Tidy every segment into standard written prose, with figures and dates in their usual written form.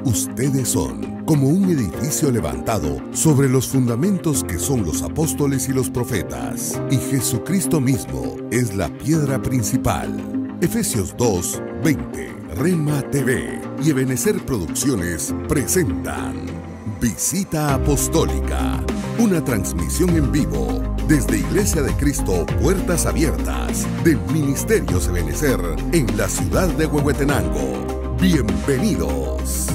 Ustedes son como un edificio levantado sobre los fundamentos que son los apóstoles y los profetas, y Jesucristo mismo es la piedra principal. Efesios 2, 20. Rema TV y Ebenecer Producciones presentan Visita Apostólica, una transmisión en vivo desde Iglesia de Cristo Puertas Abiertas del Ministerio Ebenecer en la ciudad de Huehuetenango. Bienvenidos.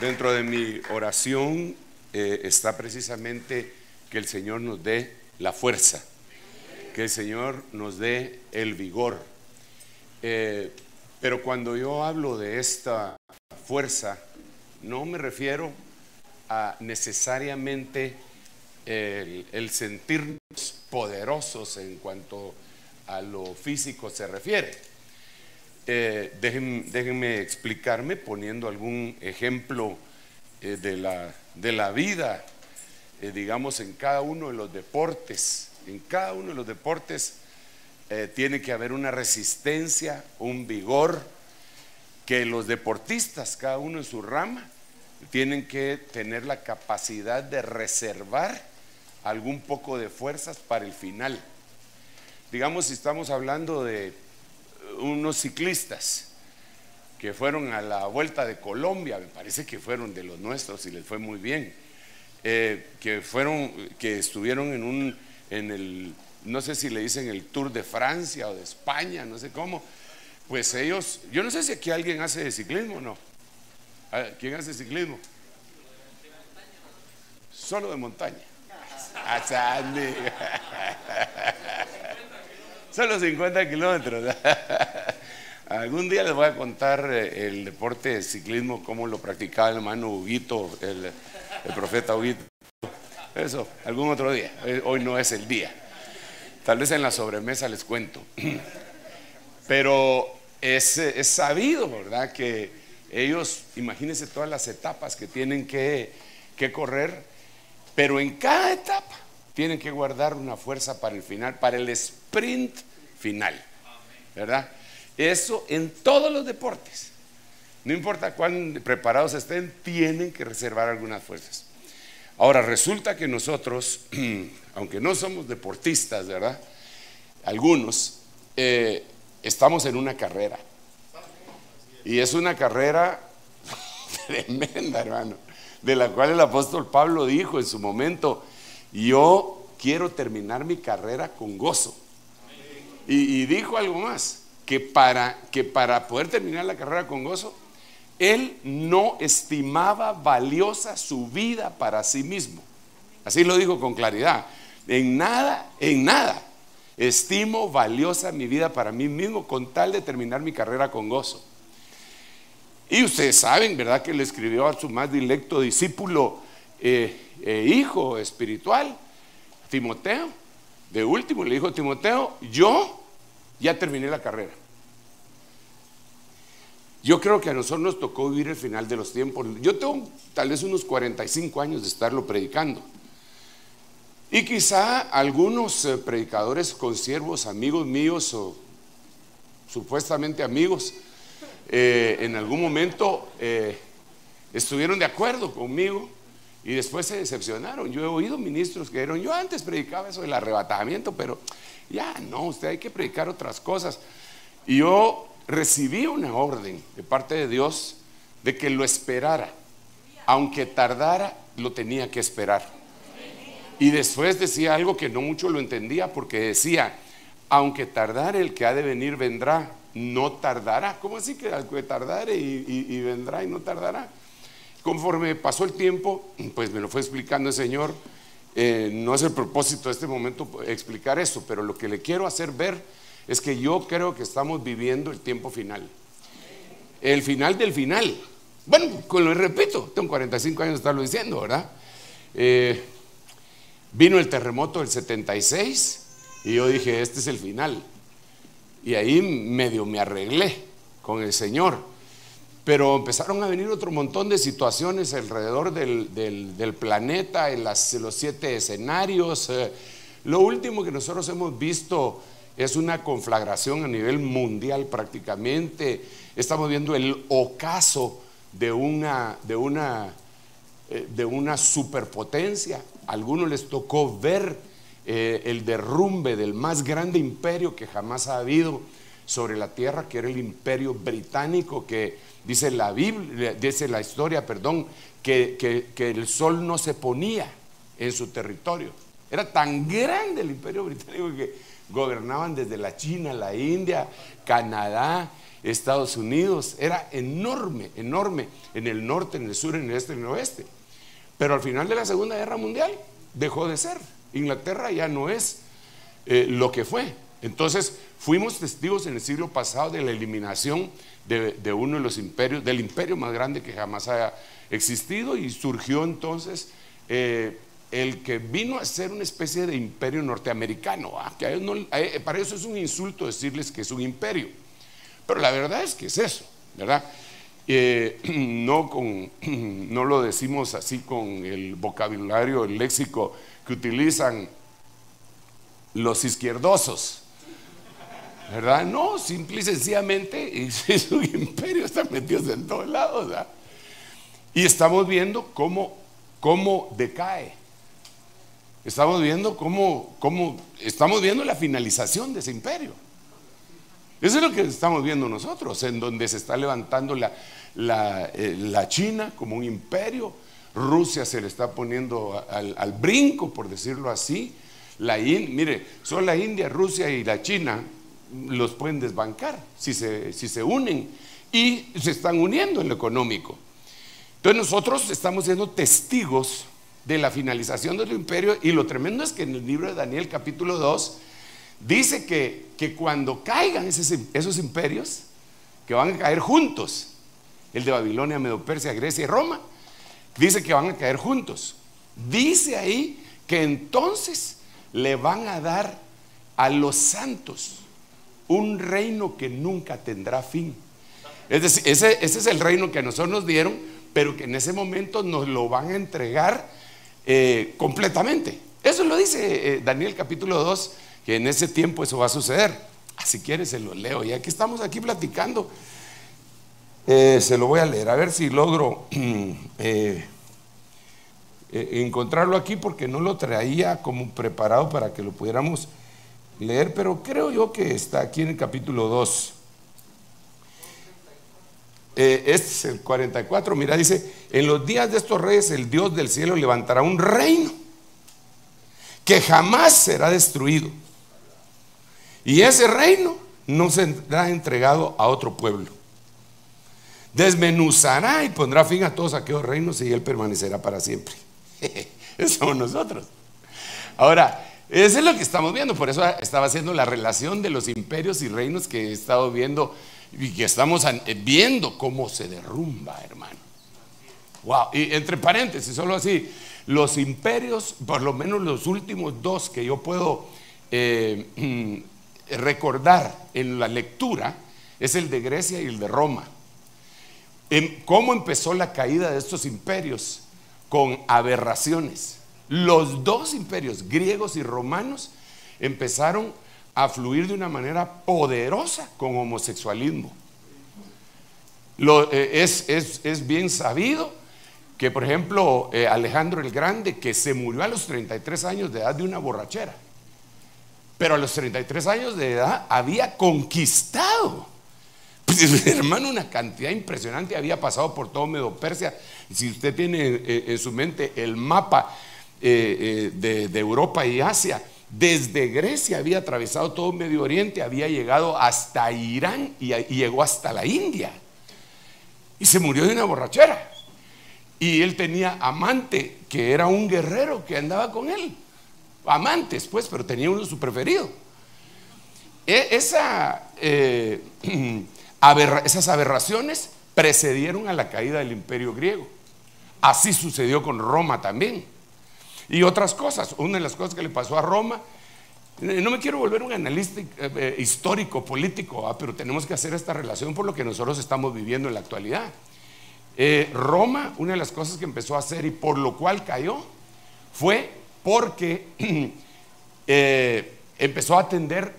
Dentro de mi oración está precisamente que el Señor nos dé la fuerza, que el Señor nos dé el vigor. Pero cuando yo hablo de esta fuerza, no me refiero a necesariamente el sentirnos poderosos en cuanto a lo físico se refiere. Déjenme explicarme poniendo algún ejemplo de la vida, digamos, en cada uno de los deportes. En cada uno de los deportes tiene que haber una resistencia, un vigor, que los deportistas, cada uno en su rama, tienen que tener la capacidad de reservar algún poco de fuerzas para el final. Digamos, si estamos hablando de unos ciclistas que fueron a la Vuelta de Colombia, me parece que fueron de los nuestros y les fue muy bien, que estuvieron en el, no sé si le dicen el Tour de Francia o de España, no sé cómo, pues ellos, yo no sé si aquí alguien hace ciclismo o no. ¿Quién hace ciclismo? Solo de montaña. Solo 50 kilómetros. Algún día les voy a contar el deporte de ciclismo, cómo lo practicaba el hermano Huguito, el profeta Huguito. Eso, algún otro día. Hoy no es el día. Tal vez en la sobremesa les cuento. Pero es sabido, ¿verdad? Que ellos, imagínense todas las etapas que tienen que correr, pero en cada etapa tienen que guardar una fuerza para el final, para el sprint final, ¿verdad? Eso en todos los deportes, no importa cuán preparados estén, tienen que reservar algunas fuerzas. Ahora resulta que nosotros, aunque no somos deportistas, ¿verdad? Algunos estamos en una carrera, y es una carrera tremenda, hermano, de la cual el apóstol Pablo dijo en su momento: yo quiero terminar mi carrera con gozo. Y dijo algo más, que para poder terminar la carrera con gozo, él no estimaba valiosa su vida para sí mismo. Así lo dijo con claridad: en nada estimo valiosa mi vida para mí mismo, con tal de terminar mi carrera con gozo. Y ustedes saben, ¿verdad?, que le escribió a su más dilecto discípulo, hijo espiritual, Timoteo. De último le dijo: Timoteo, yo ya terminé la carrera. Yo creo que a nosotros nos tocó vivir el final de los tiempos. Yo tengo tal vez unos 45 años de estarlo predicando, y quizá algunos predicadores, consiervos, amigos míos o supuestamente amigos, en algún momento estuvieron de acuerdo conmigo y después se decepcionaron. Yo he oído ministros que dijeron: yo antes predicaba eso del arrebatamiento, pero ya no, usted hay que predicar otras cosas. Y yo recibí una orden de parte de Dios de que lo esperara, aunque tardara, lo tenía que esperar. Y después decía algo que no mucho lo entendía, porque decía: aunque tardare, el que ha de venir vendrá, no tardará. ¿Cómo así que al que tardare y vendrá y no tardará? Conforme pasó el tiempo, pues me lo fue explicando el Señor. No es el propósito de este momento explicar eso, pero lo que le quiero hacer ver es que yo creo que estamos viviendo el tiempo final, el final del final. Bueno, lo repito, tengo 45 años de estarlo diciendo, ¿verdad? Vino el terremoto del 76 y yo dije: este es el final. Y ahí medio me arreglé con el Señor. Pero empezaron a venir otro montón de situaciones alrededor del planeta, en los 7 escenarios. Lo último que nosotros hemos visto es una conflagración a nivel mundial prácticamente. Estamos viendo el ocaso de una superpotencia. A algunos les tocó ver el derrumbe del más grande imperio que jamás ha habido sobre la tierra, que era el imperio británico, que dice la Biblia, dice la historia, que el sol no se ponía en su territorio. Era tan grande el imperio británico que gobernaban desde la China, la India, Canadá, Estados Unidos. Era enorme, enorme, en el norte, en el sur, en el este, en el oeste. Pero al final de la Segunda Guerra Mundial dejó de ser. Inglaterra ya no es lo que fue. Entonces fuimos testigos en el siglo pasado de la eliminación de uno de los imperios, del imperio más grande que jamás haya existido, y surgió entonces el que vino a ser una especie de imperio norteamericano. Que a ellos no, para eso es un insulto decirles que es un imperio, pero la verdad es que es eso, ¿verdad? No lo decimos así con el vocabulario, el léxico que utilizan los izquierdosos, ¿verdad? No, simple y sencillamente es un imperio, están metidos en todos lados, ¿verdad? Y estamos viendo cómo decae. Estamos viendo estamos viendo la finalización de ese imperio. Eso es lo que estamos viendo nosotros, en donde se está levantando la China como un imperio. Rusia se le está poniendo al brinco, por decirlo así. Mire, solo la India, Rusia y la China los pueden desbancar si se unen, y se están uniendo en lo económico. Entonces nosotros estamos siendo testigos de la finalización del imperio, y lo tremendo es que en el libro de Daniel capítulo 2 dice que cuando caigan esos imperios, que van a caer juntos, el de Babilonia, Medo Persia, Grecia y Roma, dice que van a caer juntos. Dice ahí que entonces le van a dar a los santos un reino que nunca tendrá fin. Es decir, ese es el reino que a nosotros nos dieron, pero que en ese momento nos lo van a entregar completamente. Eso lo dice Daniel capítulo 2, que en ese tiempo eso va a suceder. Si quieres se lo leo, ya que estamos aquí platicando, se lo voy a leer, a ver si logro encontrarlo aquí, porque no lo traía como preparado para que lo pudiéramos leer, pero creo yo que está aquí en el capítulo 2. Este es el 44, mira, dice: en los días de estos reyes el Dios del cielo levantará un reino que jamás será destruido, y ese reino no será entregado a otro pueblo. Desmenuzará y pondrá fin a todos aquellos reinos, y él permanecerá para siempre. Eso somos nosotros. Ahora, eso es lo que estamos viendo. Por eso estaba haciendo la relación de los imperios y reinos que he estado viendo, y que estamos viendo cómo se derrumba, hermano. Wow. Y entre paréntesis, solo así, los imperios, por lo menos los últimos dos que yo puedo recordar en la lectura, es el de Grecia y el de Roma. ¿Cómo empezó la caída de estos imperios? Con aberraciones. Los dos imperios, griegos y romanos, empezaron a fluir de una manera poderosa con homosexualismo. Es bien sabido que, por ejemplo, Alejandro el Grande, que se murió a los 33 años de edad de una borrachera, pero a los 33 años de edad había conquistado, pues, hermano, una cantidad impresionante. Había pasado por todo Medo Persia. Si usted tiene en su mente el mapa de Europa y Asia, desde Grecia había atravesado todo Medio Oriente, había llegado hasta Irán y llegó hasta la India, y se murió de una borrachera. Y él tenía amante que era un guerrero que andaba con él, amantes pues, pero tenía uno su preferido. Esas aberraciones precedieron a la caída del imperio griego. Así sucedió con Roma también, y otras cosas. Una de las cosas que le pasó a Roma, no me quiero volver un analista histórico, político, pero tenemos que hacer esta relación por lo que nosotros estamos viviendo en la actualidad. Roma, una de las cosas que empezó a hacer y por lo cual cayó, fue porque empezó a atender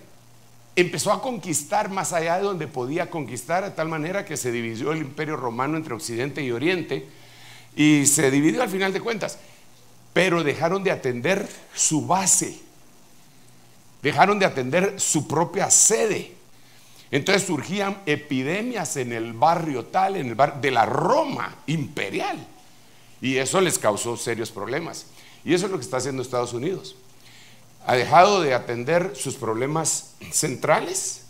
empezó a conquistar más allá de donde podía conquistar, de tal manera que se dividió el Imperio Romano entre Occidente y Oriente, y se dividió al final de cuentas, pero dejaron de atender su base, dejaron de atender su propia sede. Entonces surgían epidemias en el barrio tal, en el barrio de la Roma imperial, y eso les causó serios problemas. Y eso es lo que está haciendo Estados Unidos. Ha dejado de atender sus problemas centrales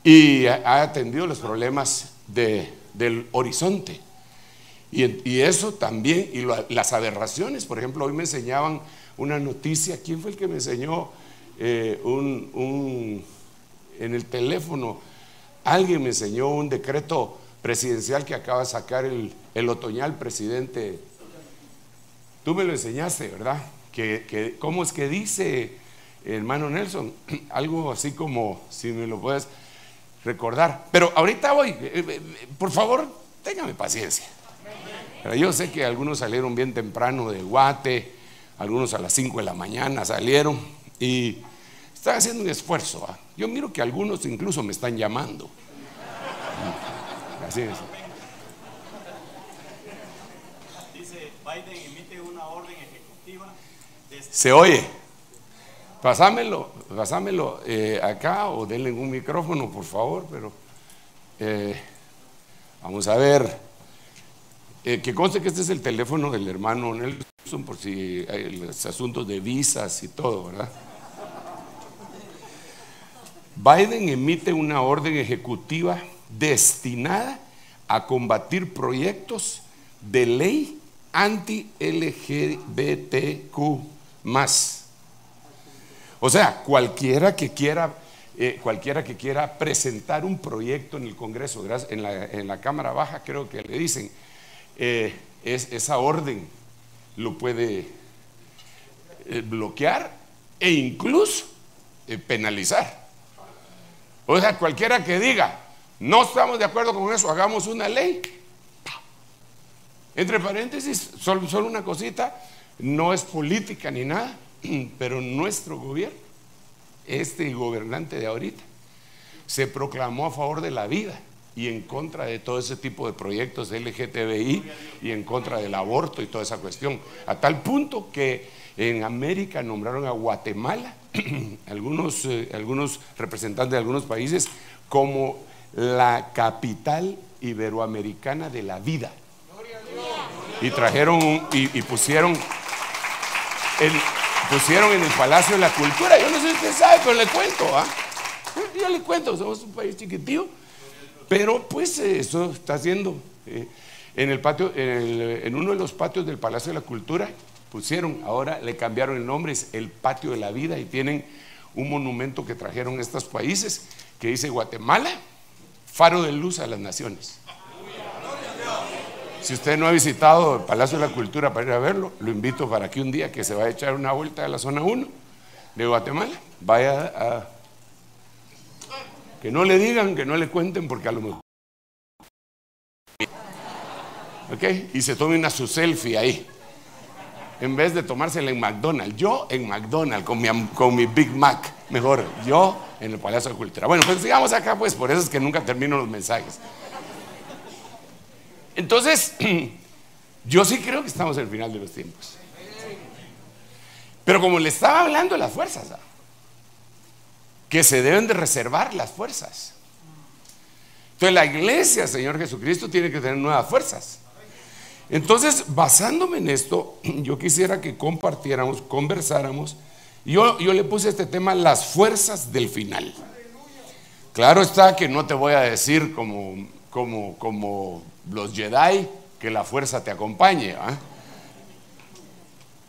y ha atendido los problemas del horizonte. Y eso también, y las aberraciones. Por ejemplo, hoy me enseñaban una noticia. ¿Quién fue el que me enseñó en el teléfono? Alguien me enseñó un decreto presidencial que acaba de sacar el otoñal presidente. Tú me lo enseñaste, ¿verdad? ¿Cómo es que dice, hermano Nelson? Algo así como, si me lo puedes recordar. Pero ahorita voy, por favor, téngame paciencia. Pero yo sé que algunos salieron bien temprano de Guate, algunos a las 5 de la mañana salieron y están haciendo un esfuerzo. Yo miro que algunos incluso me están llamando. Así es. Dice, Biden emite una orden ejecutiva. Se oye. Pasámelo acá o denle un micrófono, por favor. Pero vamos a ver. Que conste que este es el teléfono del hermano Nelson, por si hay los asuntos de visas y todo, ¿verdad? Biden emite una orden ejecutiva destinada a combatir proyectos de ley anti-LGBTQ+. O sea, cualquiera que quiera presentar un proyecto en el Congreso, en la Cámara Baja, creo que le dicen, esa orden lo puede bloquear e incluso penalizar. O sea, cualquiera que diga, no estamos de acuerdo con eso, hagamos una ley. Entre paréntesis, solo una cosita, no es política ni nada, pero nuestro gobierno, este gobernante de ahorita, se proclamó a favor de la vida y en contra de todo ese tipo de proyectos de LGTBI y en contra del aborto y toda esa cuestión, a tal punto que en América nombraron a Guatemala algunos representantes de algunos países como la capital iberoamericana de la vida, y trajeron y pusieron en el Palacio de la Cultura. Yo no sé si usted sabe, pero le cuento, yo le cuento, somos un país chiquitito. Pero pues eso está haciendo en el patio, en uno de los patios del Palacio de la Cultura ahora le cambiaron el nombre, es el Patio de la Vida, y tienen un monumento que trajeron estos países que dice Guatemala, faro de luz a las naciones. Si usted no ha visitado el Palacio de la Cultura para ir a verlo, lo invito para que un día que se vaya a echar una vuelta a la zona 1 de Guatemala, vaya a... Que no le digan, que no le cuenten, porque a lo mejor... ¿Ok? Y se tome su selfie ahí, en vez de tomársela en McDonald's. Yo en McDonald's, con mi Big Mac, mejor. Yo en el Palacio de Cultura. Bueno, pues sigamos acá, pues, por eso es que nunca termino los mensajes. Entonces, yo sí creo que estamos en el final de los tiempos. Pero como le estaba hablando de las fuerzas, que se deben de reservar las fuerzas. Entonces la iglesia, Señor Jesucristo, tiene que tener nuevas fuerzas. Entonces, basándome en esto, yo quisiera que compartiéramos, conversáramos. Yo le puse este tema, las fuerzas del final. Claro está que no te voy a decir como los Jedi, que la fuerza te acompañe,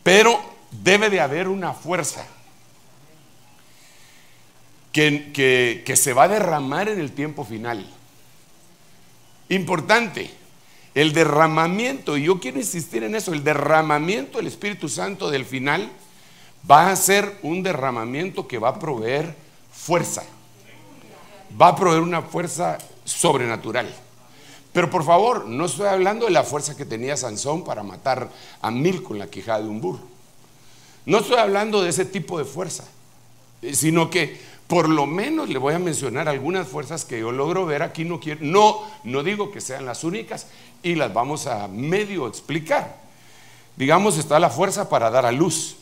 pero debe de haber una fuerza que se va a derramar en el tiempo final. Importante, el derramamiento, y yo quiero insistir en eso, el derramamiento del Espíritu Santo del final va a ser un derramamiento que va a proveer fuerza, va a proveer una fuerza sobrenatural. Pero por favor, no estoy hablando de la fuerza que tenía Sansón para matar a 1000 con la quijada de un burro. No estoy hablando de ese tipo de fuerza, sino que Por lo menos le voy a mencionar algunas fuerzas que yo logro ver aquí. No digo que sean las únicas, y las vamos a medio explicar. Digamos, está la fuerza para dar a luz,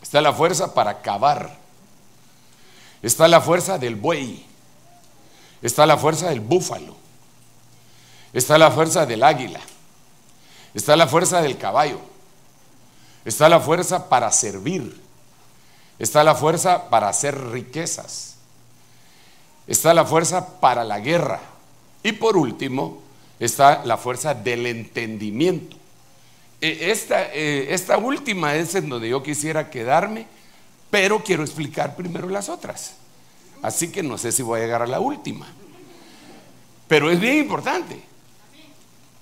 está la fuerza para cavar, está la fuerza del buey, está la fuerza del búfalo, está la fuerza del águila, está la fuerza del caballo, está la fuerza para servir, está la fuerza para hacer riquezas, está la fuerza para la guerra, y por último está la fuerza del entendimiento. Esta última es en donde yo quisiera quedarme, pero quiero explicar primero las otras. Así que no sé si voy a llegar a la última, pero es bien importante.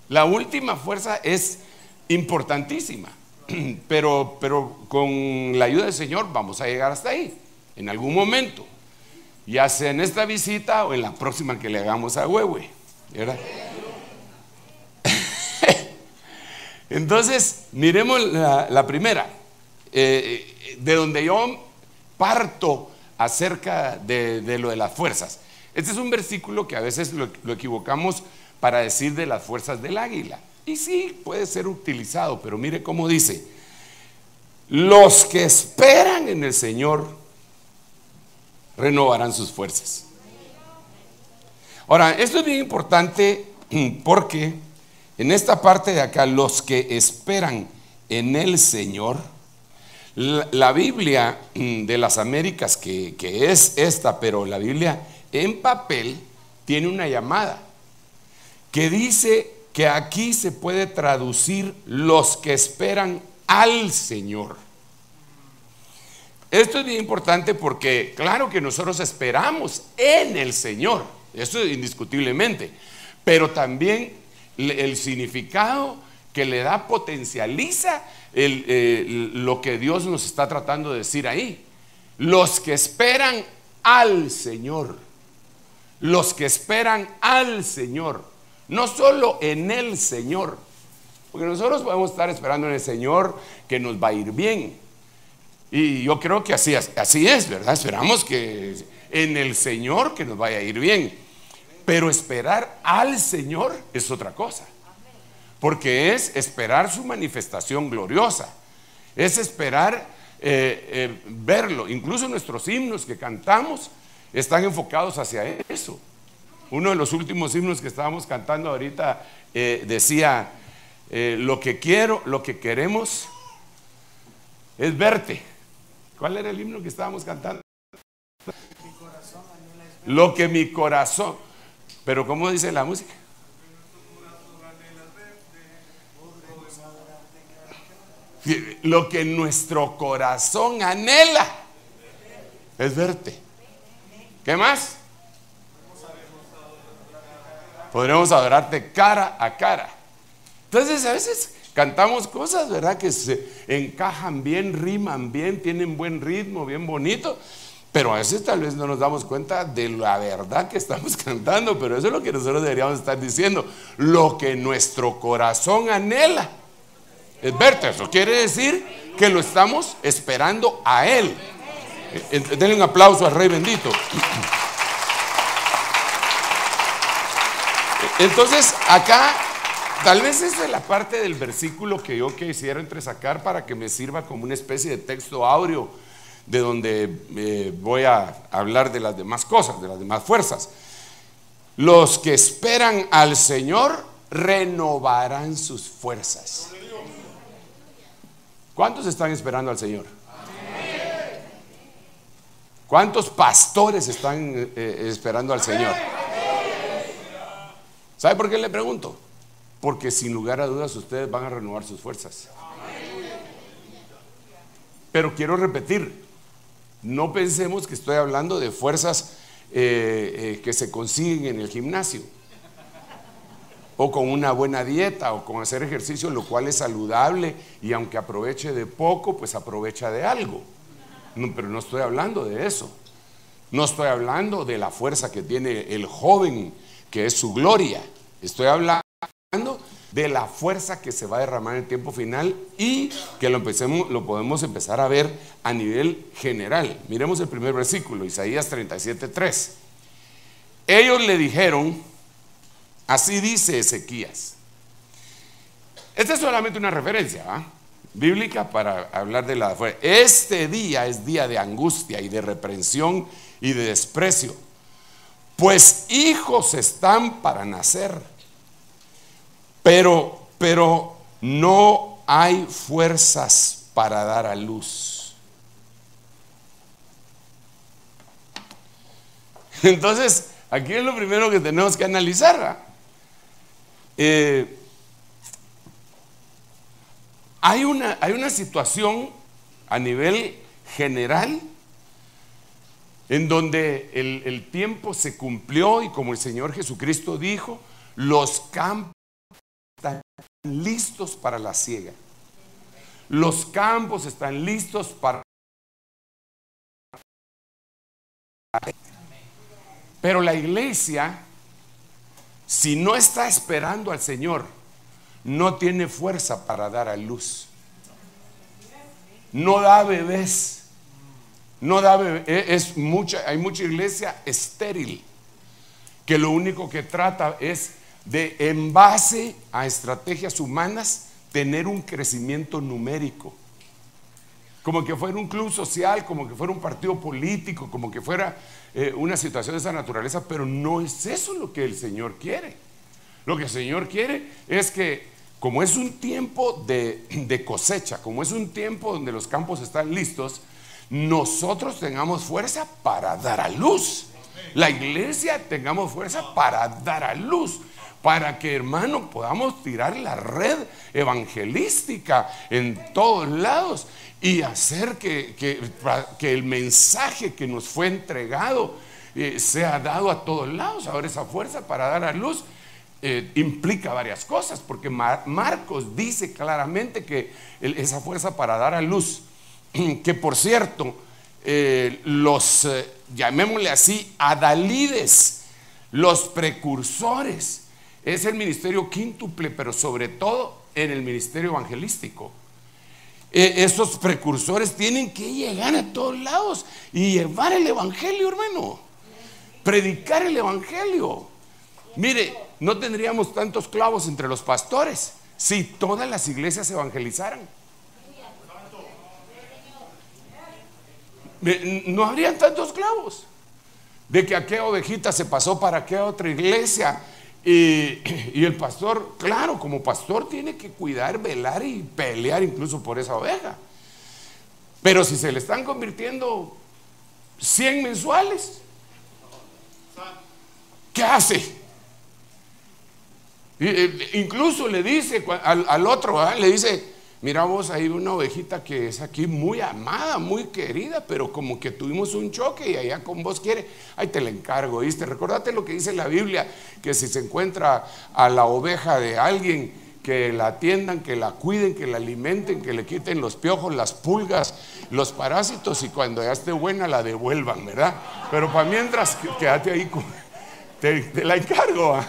La última fuerza es importantísima, pero con la ayuda del Señor vamos a llegar hasta ahí, en algún momento, ya sea en esta visita o en la próxima que le hagamos a Huehue, ¿verdad? Entonces, miremos la primera, de donde yo parto acerca de lo de las fuerzas. Este es un versículo que a veces lo equivocamos para decir de las fuerzas del águila. Y sí, puede ser utilizado, pero mire cómo dice: los que esperan en el Señor renovarán sus fuerzas. Ahora, esto es bien importante porque en esta parte de acá, los que esperan en el Señor, la Biblia de las Américas, que es esta, pero la Biblia en papel tiene una llamada que dice que aquí se puede traducir los que esperan al Señor. Esto es bien importante porque claro que nosotros esperamos en el Señor, eso es indiscutiblemente, pero también el significado que le da potencializa lo que Dios nos está tratando de decir ahí. Los que esperan al Señor, los que esperan al Señor, no solo en el Señor, porque nosotros podemos estar esperando en el Señor que nos va a ir bien, y yo creo que así es, ¿verdad? Esperamos que en el Señor que nos vaya a ir bien, pero esperar al Señor es otra cosa, porque es esperar su manifestación gloriosa, es esperar verlo. Incluso nuestros himnos que cantamos están enfocados hacia eso. Uno de los últimos himnos que estábamos cantando ahorita decía: lo que queremos es verte. ¿Cuál era el himno que estábamos cantando? Lo que mi corazón. Pero ¿cómo dice la música? Lo que nuestro corazón anhela es verte. ¿Qué más? Podremos adorarte cara a cara. Entonces a veces cantamos cosas, ¿verdad?, que se encajan bien, riman bien, tienen buen ritmo, bien bonito, pero a veces tal vez no nos damos cuenta de la verdad que estamos cantando. Pero eso es lo que nosotros deberíamos estar diciendo: lo que nuestro corazón anhela es verte. Eso quiere decir que lo estamos esperando a Él. Denle un aplauso al Rey bendito. Entonces acá tal vez esa es la parte del versículo que yo quisiera entresacar para que me sirva como una especie de texto áureo de donde voy a hablar de las demás cosas, de las demás fuerzas. Los que esperan al Señor renovarán sus fuerzas. ¿Cuántos están esperando al Señor? ¿Cuántos pastores están esperando al Señor? ¿Sabe por qué le pregunto? Porque sin lugar a dudas ustedes van a renovar sus fuerzas. Pero quiero repetir, no pensemos que estoy hablando de fuerzas que se consiguen en el gimnasio, o con una buena dieta, o con hacer ejercicio, lo cual es saludable, y aunque aproveche de poco, pues aprovecha de algo. No, pero no estoy hablando de eso. No estoy hablando de la fuerza que tiene el joven, que es su gloria. Estoy hablando de la fuerza que se va a derramar en el tiempo final y que lo podemos empezar a ver a nivel general. Miremos el primer versículo, Isaías 37:3. Ellos le dijeron, así dice Ezequías. Esta es solamente una referencia bíblica para hablar de la fuerza. Este día es día de angustia y de reprensión y de desprecio, pues hijos están para nacer, pero no hay fuerzas para dar a luz. Entonces, aquí es lo primero que tenemos que analizar. Hay una situación a nivel general en donde el tiempo se cumplió y como el Señor Jesucristo dijo, los campos están listos para la siega. Los campos están listos para... Pero la iglesia, si no está esperando al Señor, no tiene fuerza para dar a luz. No da bebés. No da bebés. Hay mucha iglesia estéril que lo único que trata es de, en base a estrategias humanas, tener un crecimiento numérico. Como que fuera un club social, como que fuera un partido político, como que fuera una situación de esa naturaleza, pero no es eso lo que el Señor quiere. Lo que el Señor quiere es que, como es un tiempo de cosecha, como es un tiempo donde los campos están listos, nosotros tengamos fuerza para dar a luz. La iglesia tengamos fuerza para dar a luz, para que, hermano, podamos tirar la red evangelística en todos lados y hacer que el mensaje que nos fue entregado sea dado a todos lados. Ahora, esa fuerza para dar a luz implica varias cosas, porque Marcos dice claramente que esa fuerza para dar a luz, que por cierto, llamémosle así, adalides, los precursores, es el ministerio quíntuple, pero sobre todo en el ministerio evangelístico. Esos precursores tienen que llegar a todos lados y llevar el evangelio, hermano, predicar el evangelio. Mire, no tendríamos tantos clavos entre los pastores si todas las iglesias se evangelizaran. No habrían tantos clavos. De que aquella ovejita se pasó para aquella otra iglesia y el pastor, claro, como pastor tiene que cuidar, velar y pelear incluso por esa oveja. Pero si se le están convirtiendo 100 mensuales, ¿qué hace? Incluso le dice al otro, le dice: mira vos, hay una ovejita que es aquí muy amada, muy querida, pero como que tuvimos un choque y allá con vos quiere, ahí te la encargo, ¿viste? Recordate lo que dice la Biblia, que si se encuentra a la oveja de alguien, que la atiendan, que la cuiden, que la alimenten, que le quiten los piojos, las pulgas, los parásitos, y cuando ya esté buena la devuelvan, ¿verdad? Pero para mientras, quédate ahí, te la encargo, ¿eh?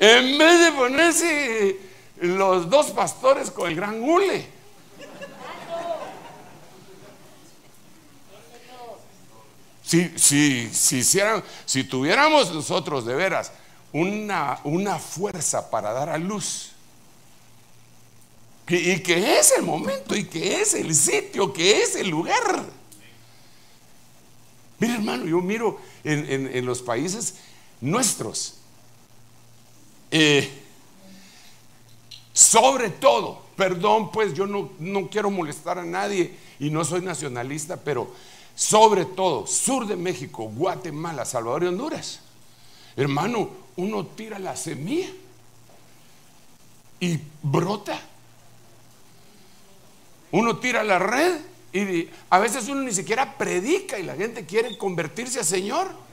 En vez de ponerse los dos pastores con el gran hule. Si tuviéramos nosotros de veras una fuerza para dar a luz, y que es el momento, y que es el sitio, que es el lugar. Mira, hermano, yo miro en los países nuestros, sobre todo, perdón, pues yo no quiero molestar a nadie y no soy nacionalista, pero sobre todo, sur de México, Guatemala, Salvador y Honduras, hermano, uno tira la semilla y brota. Uno tira la red y a veces uno ni siquiera predica y la gente quiere convertirse al Señor.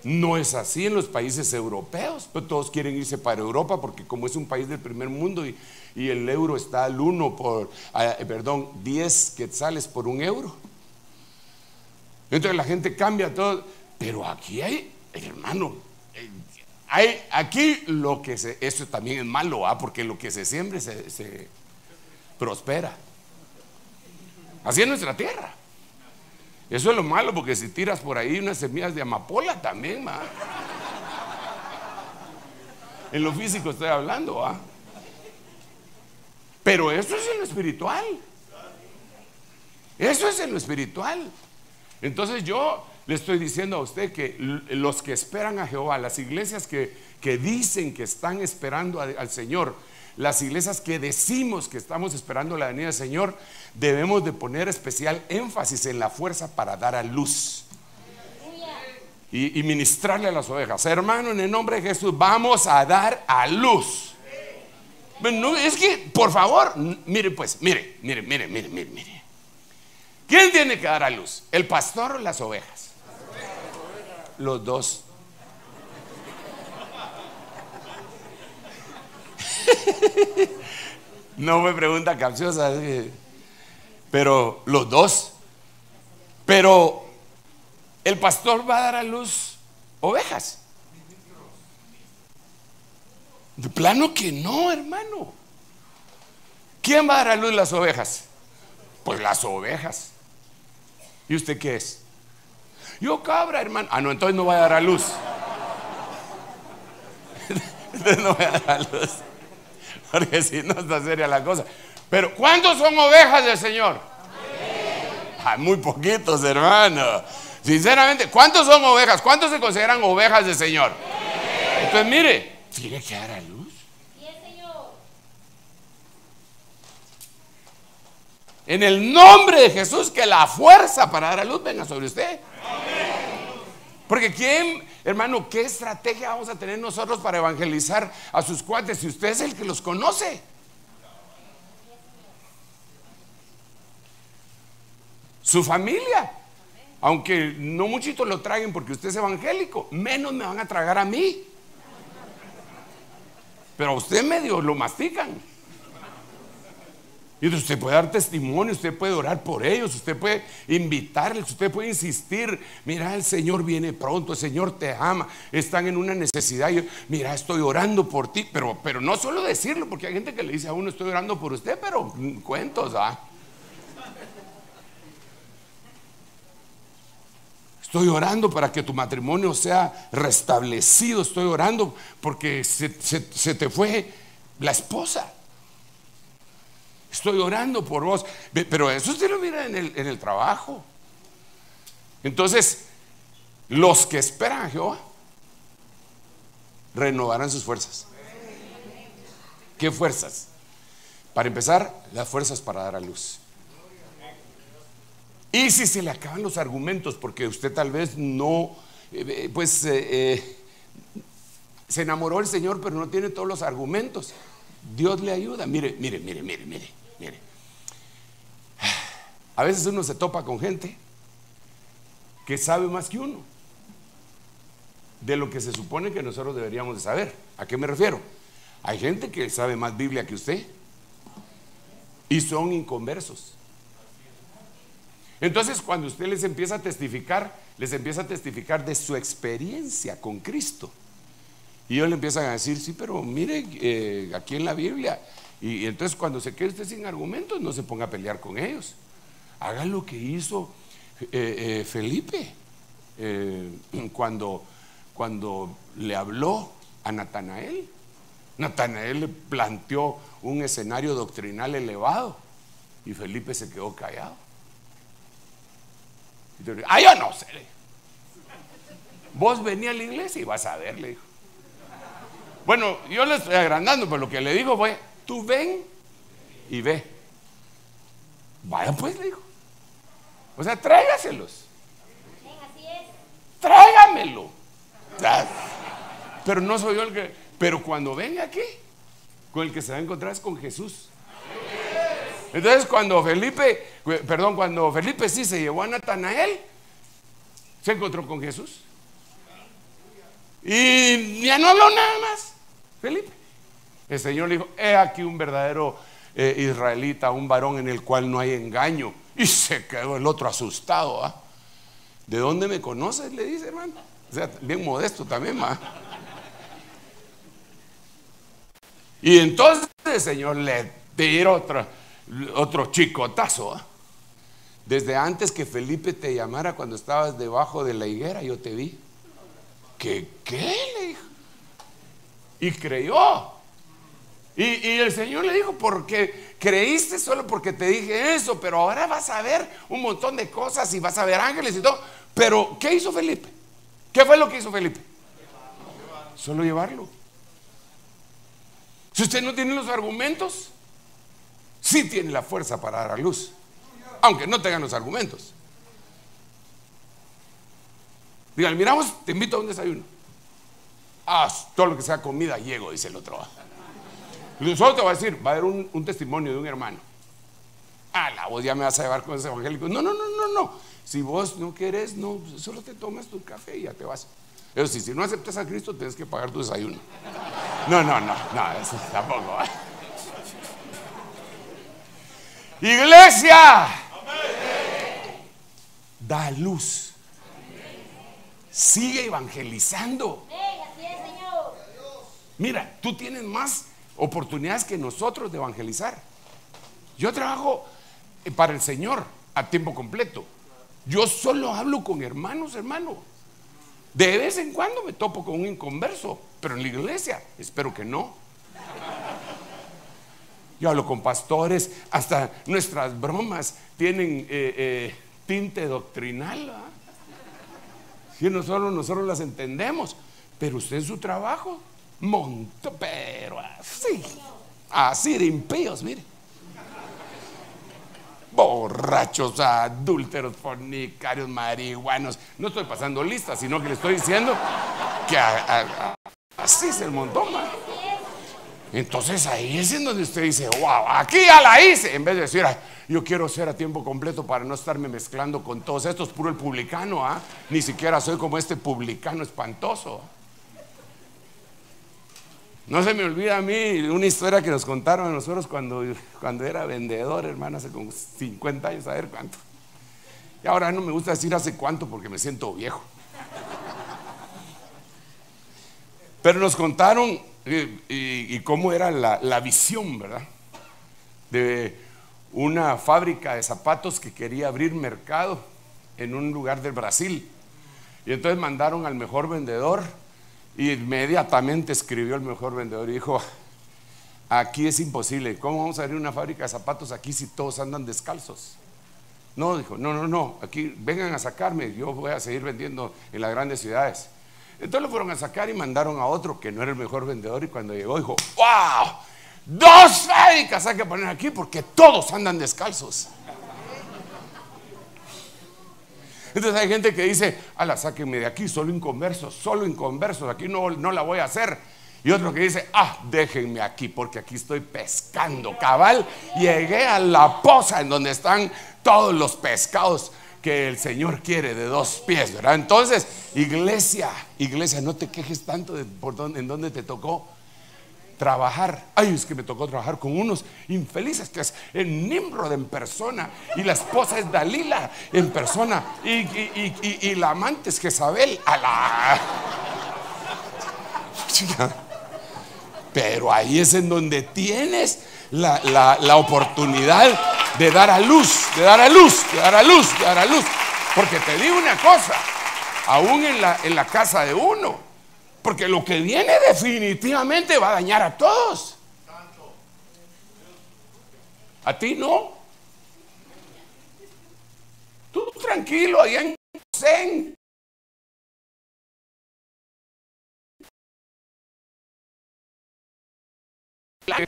No es así en los países europeos, pero todos quieren irse para Europa porque como es un país del primer mundo y el euro está al 10 quetzales por un euro. Entonces la gente cambia todo. Pero aquí hay, hermano, aquí lo que eso también es malo, porque lo que se siembre se prospera. Así es nuestra tierra. Eso es lo malo, porque si tiras por ahí unas semillas de amapola también, en lo físico estoy hablando, pero eso es en lo espiritual. Eso es en lo espiritual. Entonces yo le estoy diciendo a usted que los que esperan a Jehová, las iglesias que dicen que están esperando al Señor, las iglesias que decimos que estamos esperando la venida del Señor, debemos de poner especial énfasis en la fuerza para dar a luz y ministrarle a las ovejas. Hermano, en el nombre de Jesús, vamos a dar a luz. No, es que, por favor, mire pues, mire. ¿Quién tiene que dar a luz? ¿El pastor o las ovejas? Los dos. No me pregunta capciosa, pero los dos. Pero el pastor va a dar a luz ovejas. De plano que no, hermano. ¿Quién va a dar a luz las ovejas? Pues las ovejas. ¿Y usted qué es? Yo cabra, hermano. No, entonces no va a dar a luz. Entonces no va a dar a luz, porque si no está seria la cosa. Pero ¿cuántos son ovejas del Señor? Muy poquitos, hermano. Sinceramente, ¿cuántos son ovejas? ¿Cuántos se consideran ovejas del Señor? Entonces mire, tiene que dar a luz. En el nombre de Jesús, que la fuerza para dar a luz venga sobre usted. Porque ¿quién, hermano, qué estrategia vamos a tener nosotros para evangelizar a sus cuates si usted es el que los conoce? Su familia. Aunque no muchitos lo traguen porque usted es evangélico, menos me van a tragar a mí. Pero a usted medio lo mastican. Y usted puede dar testimonio, usted puede orar por ellos, usted puede invitarles, usted puede insistir. Mira, el Señor viene pronto, el Señor te ama, están en una necesidad. Mira, estoy orando por ti, pero no solo decirlo, porque hay gente que le dice a uno, estoy orando por usted, pero cuentos, Estoy orando para que tu matrimonio sea restablecido, estoy orando porque se te fue la esposa. Estoy orando por vos. Pero eso usted lo mira en el trabajo. Entonces, los que esperan a Jehová renovarán sus fuerzas. ¿Qué fuerzas? Para empezar, las fuerzas para dar a luz. Y si se le acaban los argumentos, porque usted tal vez no, se enamoró del Señor, pero no tiene todos los argumentos, Dios le ayuda. Mire. A veces uno se topa con gente que sabe más que uno de lo que se supone que nosotros deberíamos de saber. ¿A qué me refiero? Hay gente que sabe más Biblia que usted y son inconversos. Entonces, cuando usted les empieza a testificar de su experiencia con Cristo. Y ellos le empiezan a decir, sí, pero mire, aquí en la Biblia. Y entonces cuando se quede usted sin argumentos, no se ponga a pelear con ellos. Haga lo que hizo Felipe cuando le habló a Natanael. Natanael le planteó un escenario doctrinal elevado y Felipe se quedó callado. Yo no sé. Vos venía a la iglesia y vas a ver, le dijo. Bueno, yo le estoy agrandando, pero lo que le digo fue, tú ven y ve. Vaya pues, le dijo. O sea, tráigaselos. Tráigamelo. Pero no soy yo el que. Pero cuando venga aquí, con el que se va a encontrar es con Jesús. Entonces cuando Felipe sí se llevó a Natanael, se encontró con Jesús. Y ya no habló nada más Felipe. El Señor le dijo, he aquí un verdadero israelita, un varón en el cual no hay engaño. Y se quedó el otro asustado. ¿De dónde me conoces? Le dice, hermano. O sea, bien modesto también, Y entonces el Señor le tiró otro chicotazo. Desde antes que Felipe te llamara, cuando estabas debajo de la higuera, yo te vi. ¿Qué? Le dijo. Y creyó. Y el Señor le dijo, porque creíste solo porque te dije eso, pero ahora vas a ver un montón de cosas y vas a ver ángeles y todo. Pero ¿qué hizo Felipe? ¿Qué fue lo que hizo Felipe? Solo llevarlo. Si usted no tiene los argumentos, sí tiene la fuerza para dar a luz, aunque no tengan los argumentos. Dígale, miramos, te invito a un desayuno. Todo lo que sea comida, llego, dice el otro. Solo te voy a decir, va a haber un testimonio de un hermano. La vos ya me vas a llevar con ese evangélico. No. Si vos no querés, no, solo te tomas tu café y ya te vas. Eso sí, si no aceptas a Cristo, tienes que pagar tu desayuno. No, eso tampoco. Iglesia, da luz. Sigue evangelizando. Mira, tú tienes más oportunidades que nosotros de evangelizar. Yo trabajo para el Señor a tiempo completo. Yo solo hablo con hermanos. De vez en cuando me topo con un inconverso, pero en la iglesia espero que no. Yo hablo con pastores, hasta nuestras bromas tienen tinte doctrinal, ¿verdad? Si nosotros las entendemos, pero usted en su trabajo pero así de impíos, mire, borrachos, adúlteros, fornicarios, marihuanos. No estoy pasando listas, sino que le estoy diciendo que así es el montón, man. Entonces ahí es en donde usted dice, wow, aquí ya la hice. En vez de decir, yo quiero ser a tiempo completo para no estarme mezclando con todos estos, puro el publicano, ni siquiera soy como este publicano espantoso. No se me olvida a mí una historia que nos contaron a nosotros cuando era vendedor, hermano, hace como 50 años, a ver cuánto. Y ahora no me gusta decir hace cuánto porque me siento viejo. Pero nos contaron y cómo era la visión, ¿verdad? De una fábrica de zapatos que quería abrir mercado en un lugar del Brasil. Y entonces mandaron al mejor vendedor. Y inmediatamente escribió el mejor vendedor y dijo, aquí es imposible, ¿cómo vamos a abrir una fábrica de zapatos aquí si todos andan descalzos? No, dijo, no, aquí vengan a sacarme, yo voy a seguir vendiendo en las grandes ciudades. Entonces lo fueron a sacar y mandaron a otro que no era el mejor vendedor, y cuando llegó dijo, ¡wow! 2 fábricas hay que poner aquí porque todos andan descalzos. Entonces hay gente que dice, sáquenme de aquí, solo inconversos, aquí no la voy a hacer. Y otro que dice, déjenme aquí porque aquí estoy pescando. Cabal, llegué a la poza en donde están todos los pescados que el Señor quiere de 2 pies, ¿verdad? Entonces, iglesia, no te quejes tanto en dónde te tocó trabajar. Es que me tocó trabajar con unos infelices que es el Nimrod en persona, y la esposa es Dalila en persona, y la amante es Jezabel. Pero ahí es en donde tienes la oportunidad de dar a luz, porque te digo una cosa, aún en la casa de uno, porque lo que viene definitivamente va a dañar a todos. A ti no. Tú tranquilo, allá en Zen.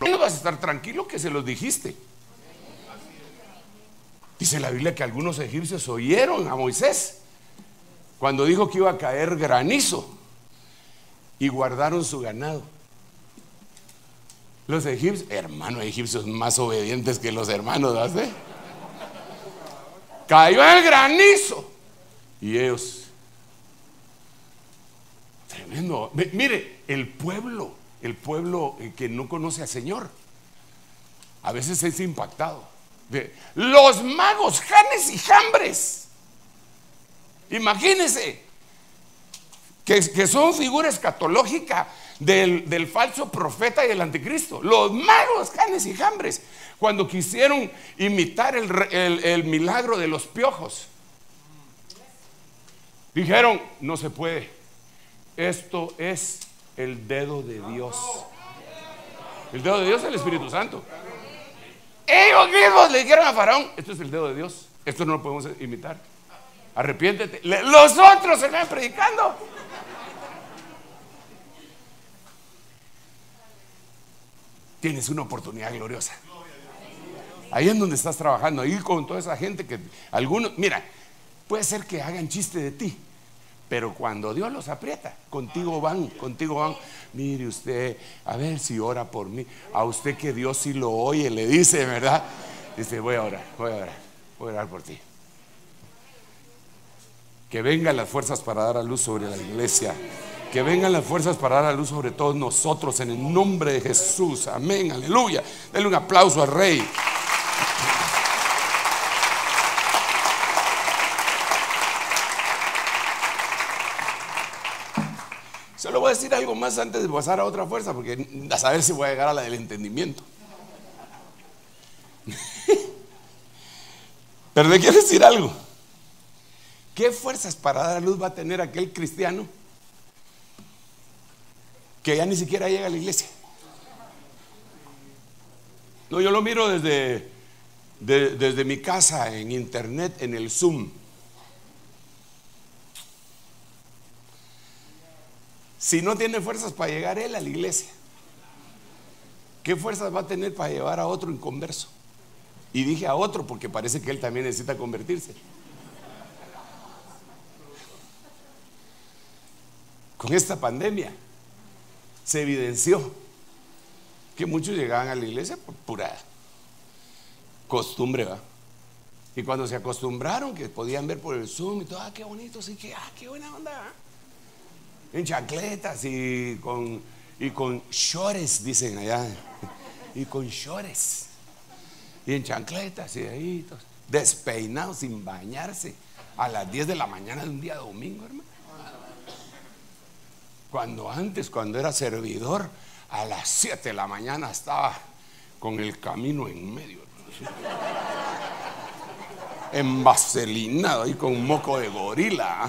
No vas a estar tranquilo que se los dijiste. Dice la Biblia que algunos egipcios oyeron a Moisés cuando dijo que iba a caer granizo, y guardaron su ganado. Los egipcios más obedientes que los hermanos, ¿verdad? Cayó el granizo y ellos, tremendo. Mire, el pueblo que no conoce al Señor a veces es impactado. Los magos Janes y Jambres, imagínense que son figura escatológica del falso profeta y el anticristo. Los magos, Janes y Jambres, cuando quisieron imitar el milagro de los piojos, dijeron: no se puede, esto es el dedo de Dios. El dedo de Dios es el Espíritu Santo. Ellos mismos le dijeron a Faraón: esto es el dedo de Dios, esto no lo podemos imitar, arrepiéntete. Los otros se van predicando. Tienes una oportunidad gloriosa. Ahí en donde estás trabajando, ahí con toda esa gente que algunos, mira, puede ser que hagan chiste de ti, pero cuando Dios los aprieta, contigo van. Mire usted, a ver si ora por mí. A usted que Dios sí lo oye, le dice, ¿verdad? Dice: voy a orar por ti. Que vengan las fuerzas para dar a luz sobre la iglesia. Que vengan las fuerzas para dar a luz sobre todos nosotros, en el nombre de Jesús. Amén, aleluya. Denle un aplauso al Rey. Solo voy a decir algo más antes de pasar a otra fuerza, porque a saber si voy a llegar a la del entendimiento. Pero le quiero decir algo. ¿Qué fuerzas para dar a luz va a tener aquel cristiano que ya ni siquiera llega a la iglesia? No, yo lo miro desde mi casa, en internet, en el Zoom. Si no tiene fuerzas para llegar él a la iglesia, ¿qué fuerzas va a tener para llevar a otro inconverso? Y dije a otro porque parece que él también necesita convertirse. Con esta pandemia se evidenció que muchos llegaban a la iglesia por pura costumbre, ¿va? Y cuando se acostumbraron que podían ver por el Zoom y todo: qué bonito, sí, qué buena onda, ¿va? En chancletas y con shorts, dicen allá, y con shorts y en chancletas y ahí todos despeinados, sin bañarse, a las 10 de la mañana de un día domingo, hermano. Cuando era servidor, a las 7 de la mañana estaba con el camino en medio, envaselinado ahí con moco de gorila,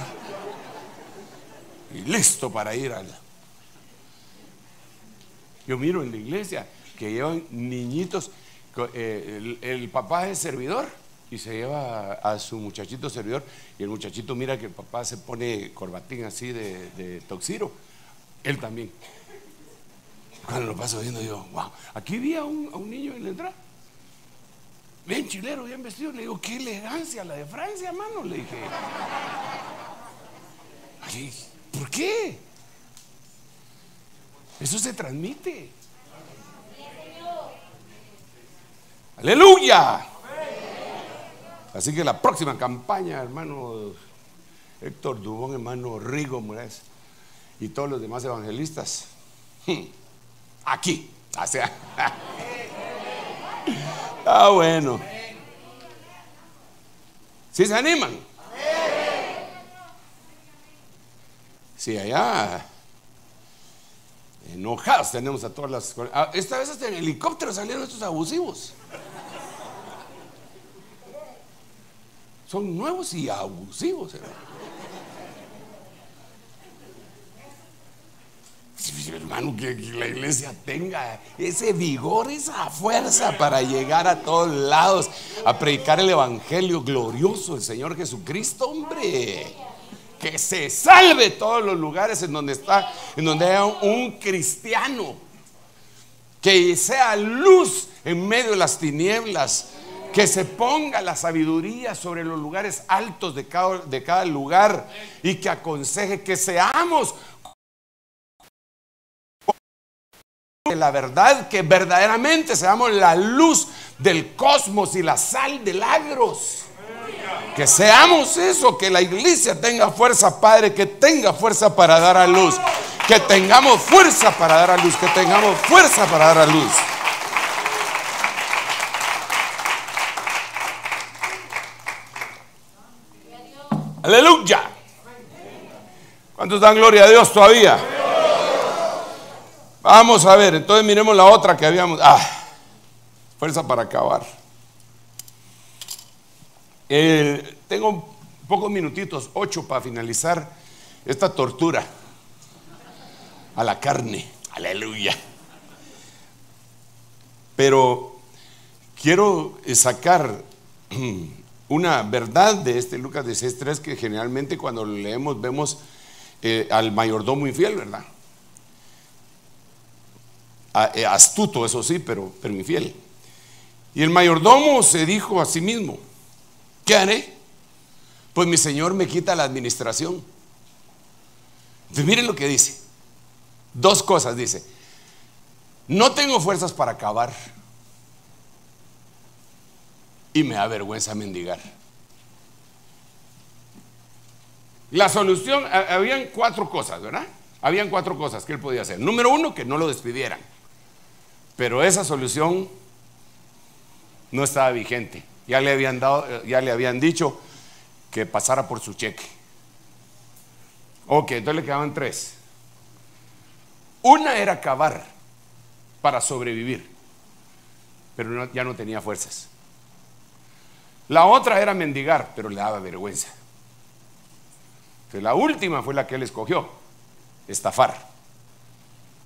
y listo para ir Yo miro en la iglesia que llevan niñitos. El papá es servidor y se lleva a su muchachito servidor, y el muchachito mira que el papá se pone corbatín así de toxiro. Él también. Cuando lo paso viendo, yo: wow, aquí vi a un niño en la entrada, bien chilero, bien vestido. Le digo: qué elegancia la de Francia, mano. Le dije: ay, ¿por qué? Eso se transmite. Aleluya. Así que la próxima campaña, hermano Héctor Dubón, hermano Rigo Morales y todos los demás evangelistas, aquí, o sea, bueno. ¿Sí se animan? Sí, allá enojados tenemos a todas las. Esta vez hasta en helicóptero salieron estos abusivos. Son nuevos y abusivos, hermano, que la iglesia tenga ese vigor, esa fuerza para llegar a todos lados a predicar el evangelio glorioso del Señor Jesucristo, hombre. Que se salve todos los lugares en donde haya un cristiano, que sea luz en medio de las tinieblas, que se ponga la sabiduría sobre los lugares altos de cada lugar, y que aconseje que seamos la verdad, que verdaderamente seamos la luz del cosmos y la sal de Lagros. Que seamos eso, que la iglesia tenga fuerza, Padre, que tenga fuerza para dar a luz, que tengamos fuerza para dar a luz, que tengamos fuerza para dar a luz. Aleluya. ¿Cuántos dan gloria a Dios todavía? Vamos a ver, entonces miremos la otra que habíamos. Fuerza para acabar. Tengo pocos minutitos, 8 para finalizar esta tortura a la carne. Aleluya. Pero quiero sacar una verdad de este Lucas 16:3 que generalmente cuando lo leemos vemos al mayordomo infiel, ¿verdad? Astuto, eso sí, pero infiel. Y el mayordomo se dijo a sí mismo: ¿qué haré? Pues mi señor me quita la administración. Entonces miren lo que dice. 2 cosas dice: no tengo fuerzas para acabar y me da vergüenza mendigar. La solución, habían 4 cosas, ¿verdad? Habían 4 cosas que él podía hacer. Número 1, que no lo despidieran. Pero esa solución no estaba vigente. Ya le habían dicho que pasara por su cheque. Ok, entonces le quedaban 3. Una era acabar para sobrevivir, pero ya no tenía fuerzas. La otra era mendigar, pero le daba vergüenza. Entonces la última fue la que él escogió: estafar.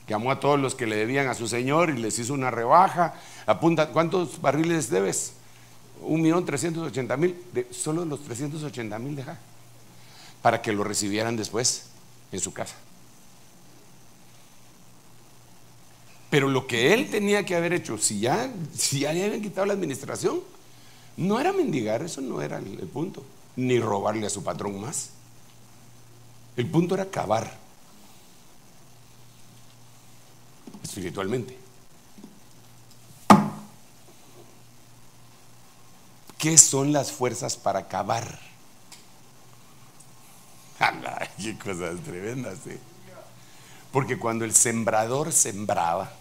Llamó a todos los que le debían a su señor y les hizo una rebaja. Apunta, ¿cuántos barriles debes? 1.380.000. Solo los 380.000 deja, para que lo recibieran después en su casa. Pero lo que él tenía que haber hecho, si ya le habían quitado la administración, no era mendigar, eso no era el punto, ni robarle a su patrón más. El punto era acabar espiritualmente. ¿Qué son las fuerzas para acabar? ¡Qué cosas tremendas! Porque cuando el sembrador sembraba,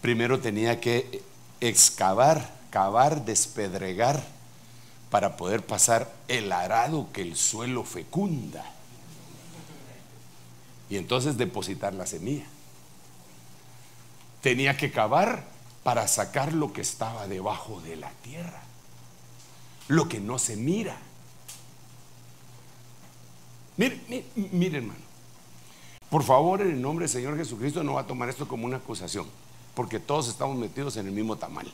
primero tenía que excavar, cavar, despedregar, para poder pasar el arado que el suelo fecunda, y entonces depositar la semilla. Tenía que cavar para sacar lo que estaba debajo de la tierra, lo que no se mira. Mire, hermano, por favor, en el nombre del Señor Jesucristo, no va a tomar esto como una acusación, porque todos estamos metidos en el mismo tamal.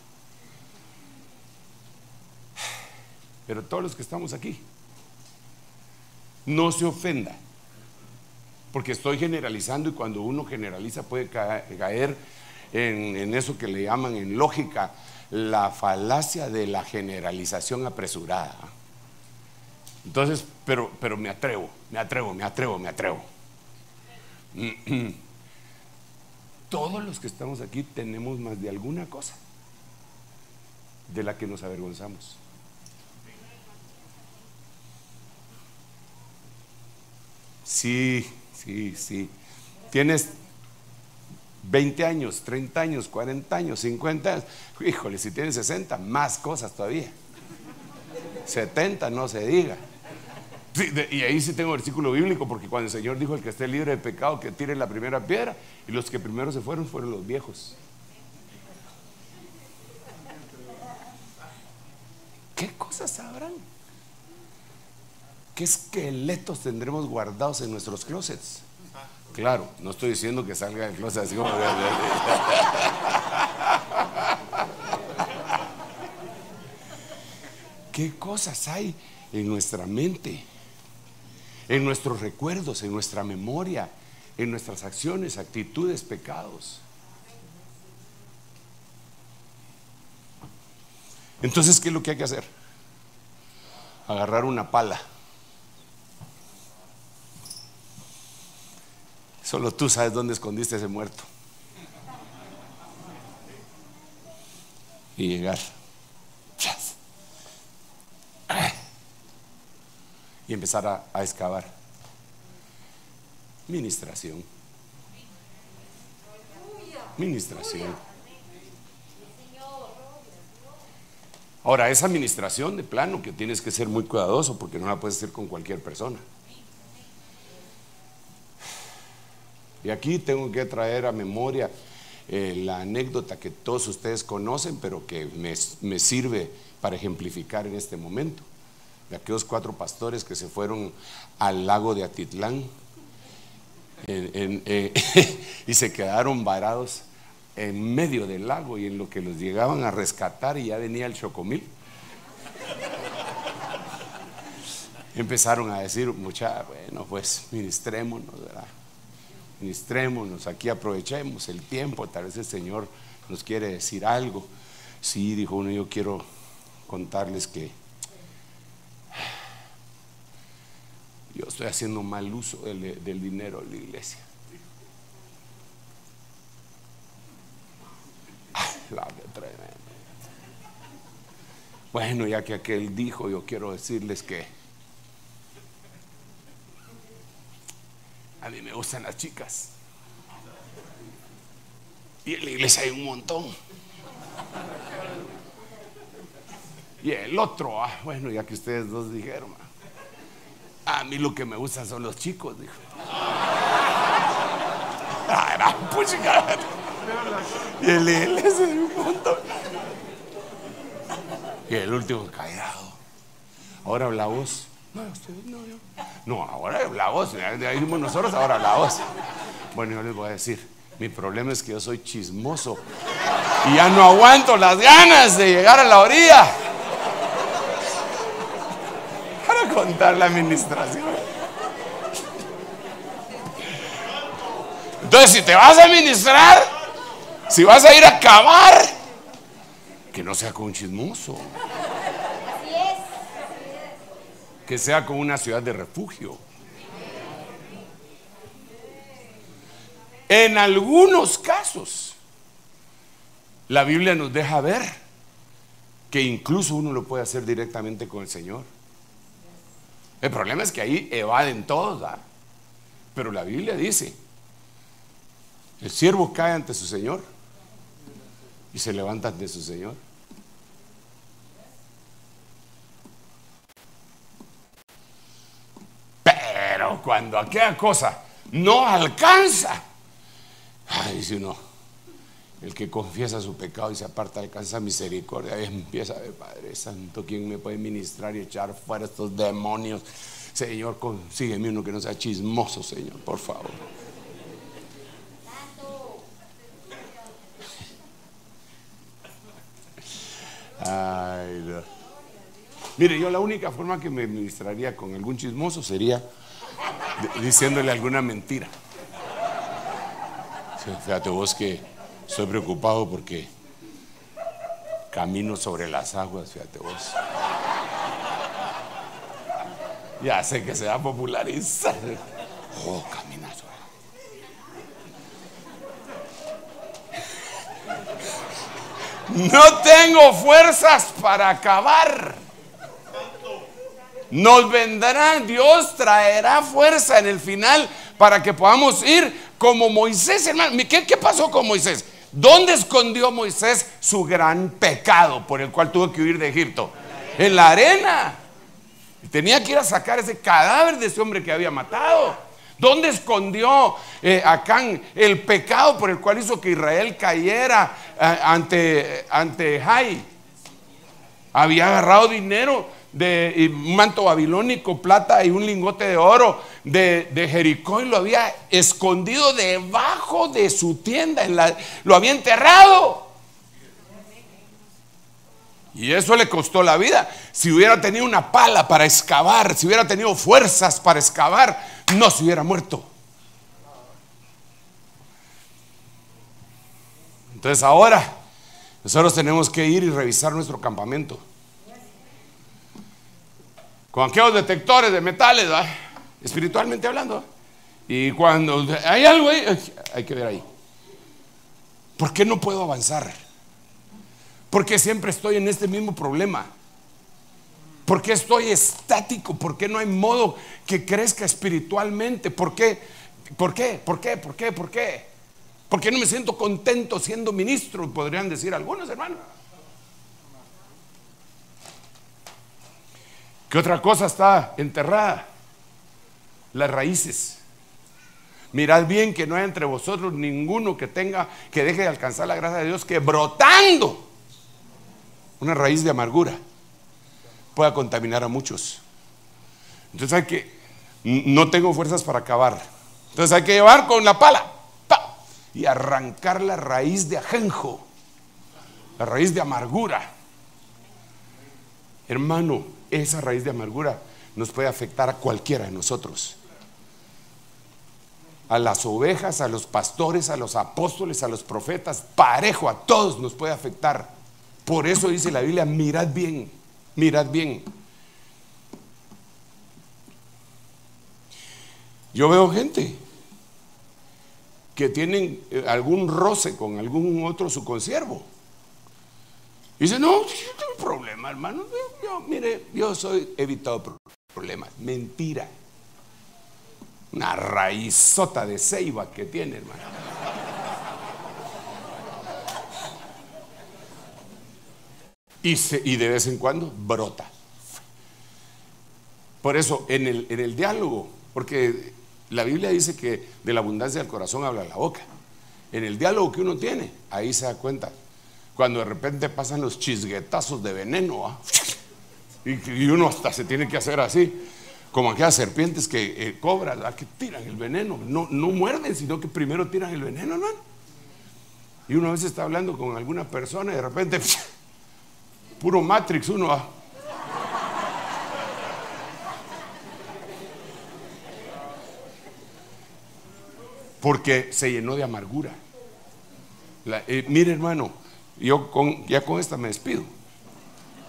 Pero todos los que estamos aquí, no se ofenda, porque estoy generalizando, y cuando uno generaliza puede caer en eso que le llaman en lógica la falacia de la generalización apresurada. Entonces, pero me atrevo. Todos los que estamos aquí tenemos más de alguna cosa de la que nos avergonzamos. Sí. Tienes 20 años, 30 años, 40 años, 50 años. Híjole, si tienes 60, más cosas todavía. 70, no se diga. Sí, y ahí sí tengo versículo bíblico, porque cuando el Señor dijo: el que esté libre de pecado, que tire la primera piedra, y los que primero se fueron los viejos. ¿Qué cosas sabrán? ¿Qué esqueletos tendremos guardados en nuestros closets? Claro, no estoy diciendo que salga del closet así como... ¿Qué cosas hay en nuestra mente, en nuestros recuerdos, en nuestra memoria, en nuestras acciones, actitudes, pecados? Entonces, ¿qué es lo que hay que hacer? Agarrar una pala. Solo tú sabes dónde escondiste ese muerto. Y llegar. Y empezar a excavar. Ministración. Ahora, esa administración de plano que tienes que ser muy cuidadoso, porque no la puedes hacer con cualquier persona. Y aquí tengo que traer a memoria la anécdota que todos ustedes conocen, pero que me sirve para ejemplificar en este momento, de aquellos 4 pastores que se fueron al lago de Atitlán y se quedaron varados en medio del lago, y en lo que los llegaban a rescatar y ya venía el chocomil, empezaron a decir: bueno, pues ministrémonos, ¿verdad? Ministrémonos, aquí aprovechemos el tiempo, tal vez el Señor nos quiere decir algo. Sí, dijo uno, yo quiero contarles que yo estoy haciendo mal uso del dinero de la iglesia. Bueno, ya que aquel dijo, yo quiero decirles que a mí me gustan las chicas, y en la iglesia hay un montón. Y el otro, bueno, ya que ustedes dos dijeron, a mí lo que me gustan son los chicos, dijo. Y en la iglesia hay un montón. Y el último, callado. Ahora habla vos. No, ustedes no, yo. No, ahora habla vos. De ahí vimos nosotros, ahora habla vos. Bueno, yo les voy a decir, mi problema es que yo soy chismoso y ya no aguanto las ganas de llegar a la orilla para contar la administración. Entonces, si te vas a administrar, si vas a ir a cavar, que no sea con un chismoso, que sea con una ciudad de refugio. En algunos casos, la Biblia nos deja ver que incluso uno lo puede hacer directamente con el Señor. El problema es que ahí evaden todos, ¿verdad? Pero la Biblia dice: el siervo cae ante su Señor y se levanta ante su Señor. Pero cuando aquella cosa no alcanza, dice uno, el que confiesa su pecado y se aparta alcanza misericordia. Ahí empieza a ver: Padre Santo, ¿quién me puede ministrar y echar fuera estos demonios? Señor, consígueme uno que no sea chismoso, Señor, por favor. Ay, no. Mire, yo la única forma que me ministraría con algún chismoso sería diciéndole alguna mentira. Sí, fíjate vos que estoy preocupado porque camino sobre las aguas, fíjate vos. Ya sé que se va a popularizar. Camina sobre. No tengo fuerzas para acabar. Nos vendrá, Dios traerá fuerza en el final para que podamos ir como Moisés, hermano. ¿Qué pasó con Moisés? ¿Dónde escondió Moisés su gran pecado por el cual tuvo que huir de Egipto? En la arena. Tenía que ir a sacar ese cadáver de ese hombre que había matado. ¿Dónde escondió Acán el pecado por el cual hizo que Israel cayera ante Jai? Había agarrado dinero de un manto babilónico, plata y un lingote de oro de Jericó, y lo había escondido debajo de su tienda, lo había enterrado. Y eso le costó la vida. Si hubiera tenido una pala para excavar, si hubiera tenido fuerzas para excavar, no se hubiera muerto. Entonces ahora nosotros tenemos que ir y revisar nuestro campamento con aquellos detectores de metales, ¿verdad? Espiritualmente hablando. Y cuando hay algo ahí, hay que ver ahí. ¿Por qué no puedo avanzar? ¿Por qué siempre estoy en este mismo problema? ¿Por qué estoy estático? ¿Por qué no hay modo que crezca espiritualmente? ¿Por qué? ¿Por qué? ¿Por qué? ¿Por qué? ¿Por qué? ¿Por qué no me siento contento siendo ministro? Podrían decir algunos, hermanos. ¿Qué otra cosa está enterrada? Las raíces. Mirad bien que no hay entre vosotros ninguno que deje de alcanzar la gracia de Dios, que brotando una raíz de amargura pueda contaminar a muchos. Entonces hay que, no tengo fuerzas para acabar, entonces hay que llevar con la pala y arrancar la raíz de ajenjo, la raíz de amargura. Hermano, esa raíz de amargura nos puede afectar a cualquiera de nosotros, a las ovejas, a los pastores, a los apóstoles, a los profetas, parejo, a todos nos puede afectar. Por eso dice la Biblia, mirad bien, mirad bien. Yo veo gente que tienen algún roce con algún otro su consiervo. Dice, no, yo tengo un problema, hermano. Mire, yo soy evitado problemas. Mentira. Una raízota de ceiba que tiene, hermano. Y de vez en cuando brota. Por eso, en el diálogo, porque la Biblia dice que de la abundancia del corazón habla la boca. En el diálogo que uno tiene, ahí se da cuenta. Cuando de repente pasan los chisguetazos de veneno, y uno hasta se tiene que hacer así, como aquellas serpientes que cobran, que tiran el veneno. No muerden, sino que primero tiran el veneno, ¿no? Y uno a veces está hablando con alguna persona y de repente, puro Matrix, uno va. Porque se llenó de amargura. Mire, hermano, yo ya con esta me despido,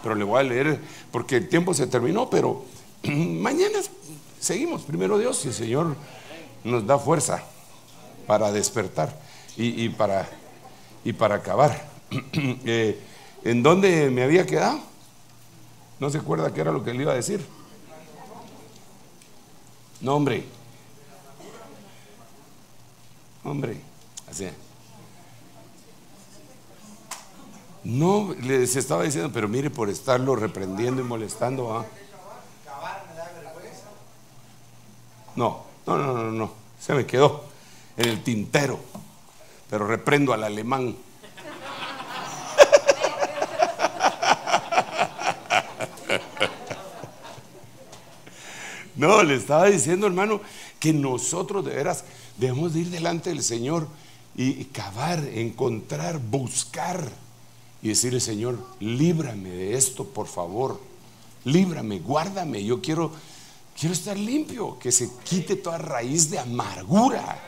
pero le voy a leer porque el tiempo se terminó, pero mañana seguimos, primero Dios, y el Señor nos da fuerza para despertar y para acabar. ¿En dónde me había quedado? ¿No se acuerda qué era lo que le iba a decir? No, hombre, así. No, les estaba diciendo, pero mire, por estarlo reprendiendo y molestando, ¿ah? No, se me quedó en el tintero, pero reprendo al alemán. No, le estaba diciendo, hermano, que nosotros de veras debemos de ir delante del Señor y cavar, encontrar, buscar y decirle, Señor, líbrame de esto, por favor, líbrame, guárdame, yo quiero estar limpio, que se quite toda raíz de amargura.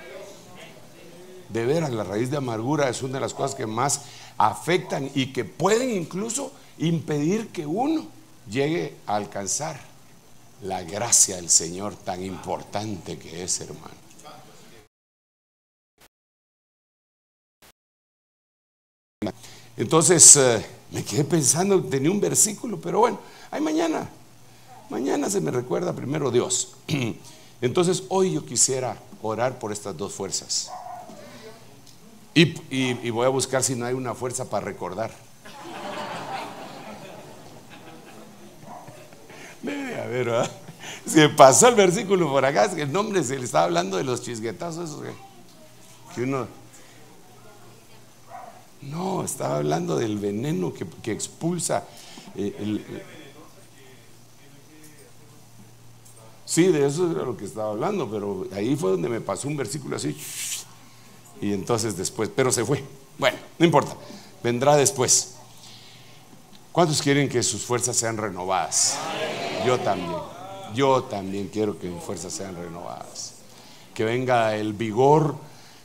De veras, la raíz de amargura es una de las cosas que más afectan y que pueden incluso impedir que uno llegue a alcanzar la gracia del Señor, tan importante que es, hermano. Entonces me quedé pensando, tenía un versículo, pero bueno, mañana se me recuerda primero Dios. Entonces hoy yo quisiera orar por estas dos fuerzas y voy a buscar si no hay una fuerza para recordar. A ver, ¿verdad? Se pasó el versículo por acá, es que el nombre se le estaba hablando de los chisguetazos esos que uno. No, estaba hablando del veneno que expulsa. Sí, de eso era lo que estaba hablando, pero ahí fue donde me pasó un versículo así. Y entonces después, pero se fue. Bueno, no importa, vendrá después. ¿Cuántos quieren que sus fuerzas sean renovadas? Yo también quiero que mis fuerzas sean renovadas. Que venga el vigor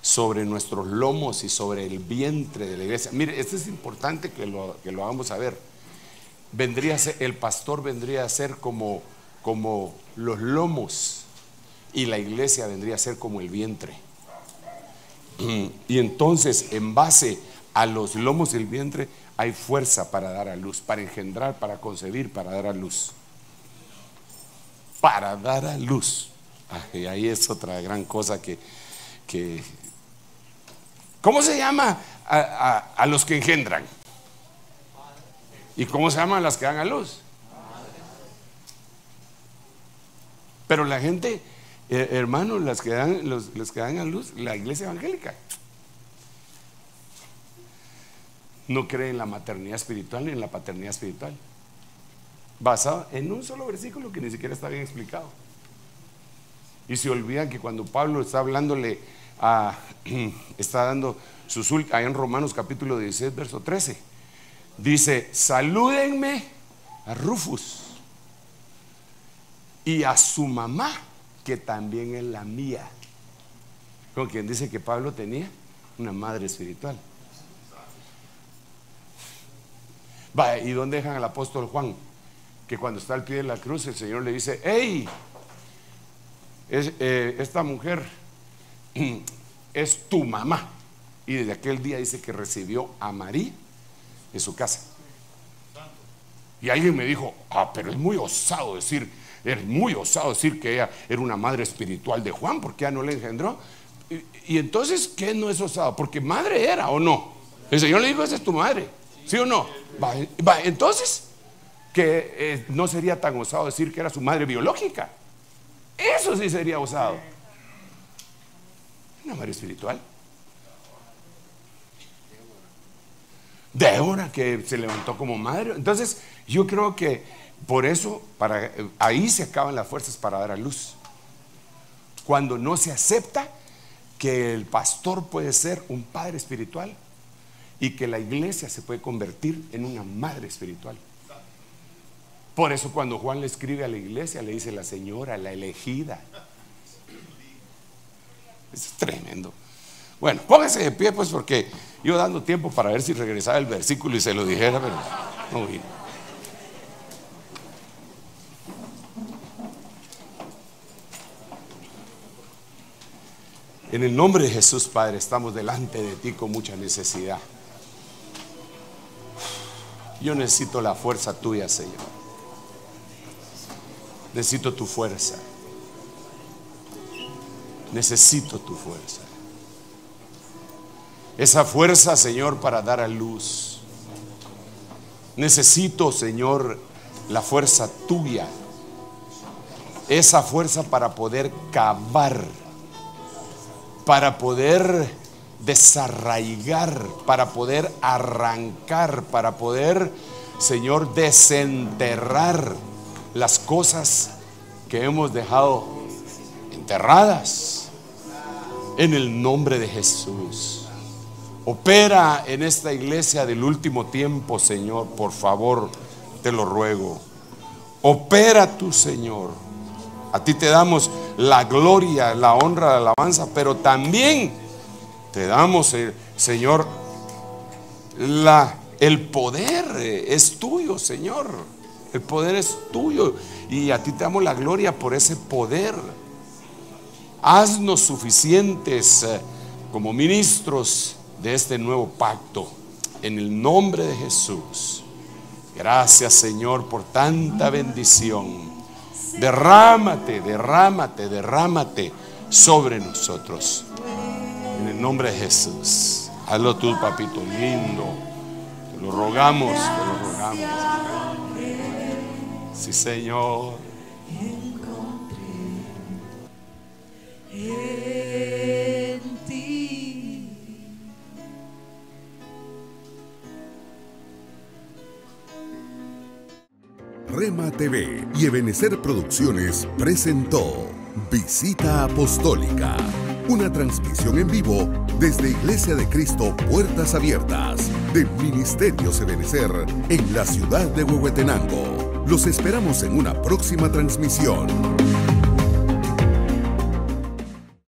sobre nuestros lomos y sobre el vientre de la iglesia. Mire, esto es importante que lo hagamos saber. El pastor vendría a ser como los lomos y la iglesia vendría a ser como el vientre. Y entonces, en base a los lomos y el vientre, hay fuerza para dar a luz, para engendrar, para concebir, para dar a luz. Para dar a luz. Y ahí es otra gran cosa que ¿cómo se llama a los que engendran? ¿Y cómo se llaman a las que dan a luz? Pero la gente Hermanos, los que dan a luz, la iglesia evangélica no cree en la maternidad espiritual ni en la paternidad espiritual, basado en un solo versículo que ni siquiera está bien explicado. Y se olvidan que cuando Pablo está hablándole está dando sus ahí en Romanos capítulo 16 verso 13, dice: salúdenme a Rufus y a su mamá, que también es la mía. Con quien dice que Pablo tenía una madre espiritual. Vaya, ¿y dónde dejan al apóstol Juan? Que cuando está al pie de la cruz el Señor le dice: hey, esta mujer es tu mamá. Y desde aquel día dice que recibió a María en su casa. Y alguien me dijo: pero es muy osado decir que ella era una madre espiritual de Juan, porque ella no le engendró. Y entonces, ¿qué no es osado? Porque madre era, ¿o no? El Señor le dijo: esa es tu madre, ¿sí o no? Va, entonces, que no sería tan osado decir que era su madre biológica. Eso sí sería osado. Una madre espiritual. Débora, que se levantó como madre. Entonces, yo creo que por eso, ahí se acaban las fuerzas para dar a luz. Cuando no se acepta que el pastor puede ser un padre espiritual y que la iglesia se puede convertir en una madre espiritual. Por eso cuando Juan le escribe a la iglesia, le dice: la señora, la elegida. Es tremendo. Bueno, póngase de pie pues, porque yo dando tiempo para ver si regresaba el versículo y se lo dijera, pero no vino. En el nombre de Jesús, Padre, estamos delante de ti con mucha necesidad. Yo necesito la fuerza tuya, Señor. Necesito tu fuerza. Necesito tu fuerza. Esa fuerza, Señor, para dar a luz. Necesito, Señor, la fuerza tuya. Esa fuerza para poder cavar, para poder desarraigar, para poder arrancar, para poder, Señor, desenterrar las cosas que hemos dejado enterradas. En el nombre de Jesús, opera en esta iglesia del último tiempo, Señor, por favor, te lo ruego. Opera tú, Señor. A ti te damos la gloria, la honra, la alabanza, pero también te damos, Señor, el poder es tuyo, Señor. El poder es tuyo y a ti te damos la gloria por ese poder. Haznos suficientes como ministros de este nuevo pacto, en el nombre de Jesús. Gracias, Señor, por tanta bendición. Derrámate, derrámate, derrámate sobre nosotros, en el nombre de Jesús. Hazlo tú, papito lindo. Te lo rogamos, te lo rogamos. Sí, Señor. En ti. Rema TV y Ebenecer Producciones presentó Visita Apostólica, una transmisión en vivo desde Iglesia de Cristo Puertas Abiertas de Ministerios Ebenecer en la ciudad de Huehuetenango. Los esperamos en una próxima transmisión.